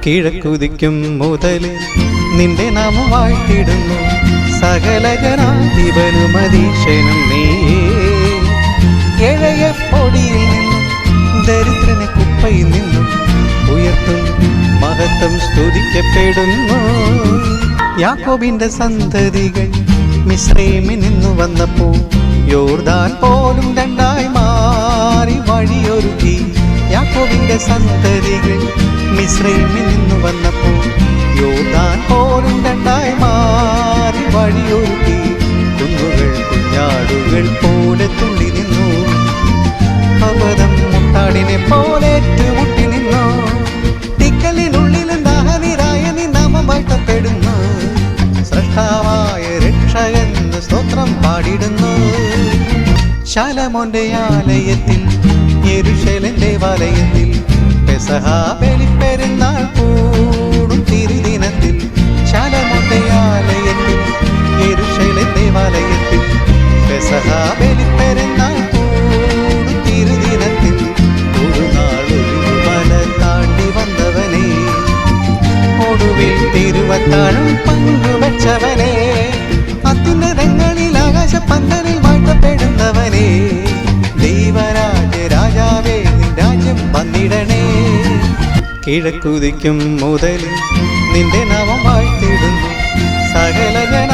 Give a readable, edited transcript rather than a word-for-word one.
കിഴക്കുതിക്കും മുതല് നിന്റെ നാമം വാഴ്ത്തിടുന്നു. സകല ജനാധിപനും അതീശനും നീയേ. എഴയ പൊടിയിൽ നിന്നും ദരിദ്രനെ കുപ്പയിൽ നിന്നും ഉയർത്തും മഹത്വം സ്തുതിക്കപ്പെടുന്നു. യാക്കോബിന്റെ സന്തതികൾ മിസ്രൈമിൽ നിന്നു വന്നപ്പോൾ യോർദാൻ പോലും രണ്ടായി മാറി വഴിയൊരുക്കി. യാക്കോബിന്റെ സന്തതികൾ മിസ്രൈമിൽ നിന്നു വന്നപ്പോൾ യോർദാൻ പോലും രണ്ടായി മാറി വഴിയൊരുക്കി. കുന്നുകൾ കുഞ്ഞാടുകൾ പോലെ തുള്ളി നിന്നു, പർവ്വതം മുട്ടാടിനെ പോലെ ഏറ്റുമുട്ടി നിന്നു. തിക്കലിനുള്ളിലും ദാഹനിരായ നീ നാമം വാഴ്ത്തപ്പെടുന്നു. സ്രഷ്ടാവായ രക്ഷകൻ സ്തോത്രം പാടിടുന്നു. ശലോമോന്റെ ആലയത്തിൽ യെരൂശലേം ദേവാലയത്തിൽ പെസഹ ബലിപ്പെരുന്നാൾ കൂടും തിരുദിനത്തിൽ. ശലോമോന്റെ ആലയത്തിൽ യെരൂശലേം ദേവാലയത്തിൽ പെസഹ ബലിപ്പെരുന്നാൾ കൂടും തിരുദിനത്തിൽ. ഒരു നാളൊരു മല താണ്ടി വന്നവനെ, ഒടുവിൽ തിരുവത്താഴം പങ്കുവച്ചവനെ, അത്യുന്നതങ്ങളിൽ ആകാശപ്പന്തലിൽ വാഴ്ത്തപ്പെടുന്നവനെ, ദൈവരാജ രാജാവേ നിൻ രാജ്യം വന്നിടണേ. കിഴക്കുതിക്കും മുതൽ നിന്റെ നാമം വാഴ്ത്തിടുന്നു. സകല ജന